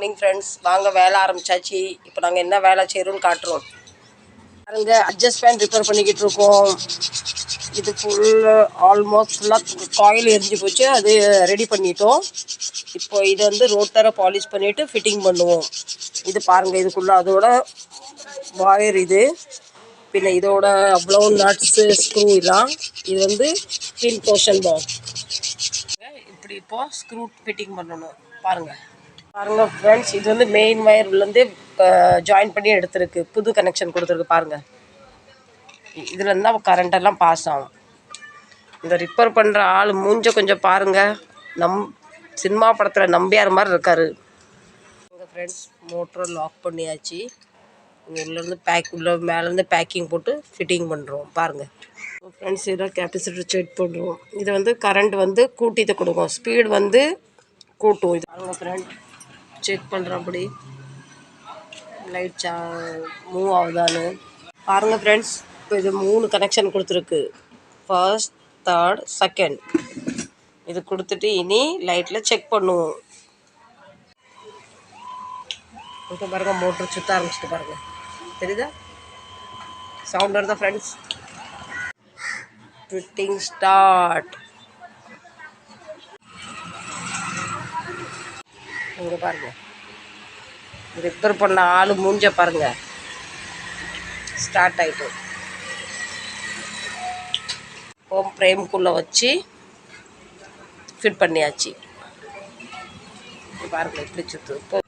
Morning friends. வாங்க வேலை ஆரம்பிச்சாச்சு. இப்போ நாங்கள் என்ன வேலை செய்கிறோன்னு காட்டுறோம். பாருங்க, அட்ஜஸ்ட் ஃபேன் ரிப்பேர் பண்ணிக்கிட்டு இருக்கோம். இது ஆல்மோஸ்ட் ஃபுல்லாக காயில் எரிஞ்சு போச்சு. அது ரெடி பண்ணிட்டோம். இப்போ இது வந்து ரோட்டரை பாலிஷ் பண்ணிவிட்டு ஃபிட்டிங் பண்ணுவோம். இது பாருங்கள், இதுக்குள்ளே அதோட வாயர் இது. பின்ன இதோட அவ்வளோ நட்ஸு ஸ்க்ரூ எல்லாம். இது வந்து பின் போர்ஷன் பாக்ஸ். இப்படி இப்போது ஸ்க்ரூ ஃபிட்டிங் பண்ணணும். பாருங்கள் ஃப்ரெண்ட்ஸ், இது வந்து மெயின் வயர்லேருந்து ஜாயின் பண்ணி எடுத்துருக்கு. புது கனெக்ஷன் கொடுத்துருக்கு. பாருங்கள், இதுலேருந்து தான் கரண்டெல்லாம் பாஸ் ஆகும். இந்த ரிப்பேர் பண்ணுற ஆள் மூஞ்ச கொஞ்சம் பாருங்கள். சினிமா படத்தில் நம்பியார் மாதிரி இருக்கார். ஃப்ரெண்ட்ஸ், மோட்டரை லாக் பண்ணியாச்சு. உள்ளேருந்து மேலேருந்து பேக்கிங் போட்டு ஃபிட்டிங் பண்ணுறோம். பாருங்கள் ஃப்ரெண்ட்ஸ், இதில் கெப்பாசிட்டர் செக் பண்ணுறோம். இது வந்து கரண்ட் வந்து கூட்டிட்டு கொடுக்கும், ஸ்பீடு வந்து கூட்டும். இது பாருங்கள் ஃப்ரெண்ட், செக் பண்ணுறபடி லைட் மூவ் ஆகுதான்னு பாருங்கள் ஃப்ரெண்ட்ஸ். இப்போ இது 3 கனெக்ஷன் கொடுத்துருக்கு. First, third, second. இது கொடுத்துட்டு இனி லைட்டில் செக் பண்ணுவோம். இப்போ பாருங்கள், மோட்ரு சுற்ற ஆரம்பிச்சுட்டு பாருங்கள். தெரியுதா? சவுண்ட் வருதா ஃப்ரெண்ட்ஸ்? Fitting start. இங்கே பாருங்கள், ரிப்பேர் பண்ண ஆள் மூஞ்ச பாருங்கள். ஸ்டார்ட் ஆகிட்டு ஹோம் ஃப்ரேம்குள்ளே வச்சு ஃபிட் பண்ணியாச்சு. பாருங்கள் இப்படி சுற்று. இப்போ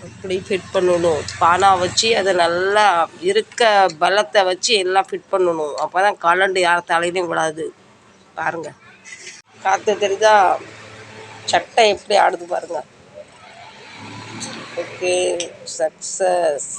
இப்படி ஃபிட் பண்ணணும். பானா வச்சு அதை நல்லா இருக்க பலத்தை வச்சு எல்லாம் ஃபிட் பண்ணணும். அப்போ தான் கலண்டு யார் தலையிலையும் விடாது. பாருங்கள், காற்று தெரியுதா? சட்டை எப்படி ஆடுது பாருங்கள். Okay, success.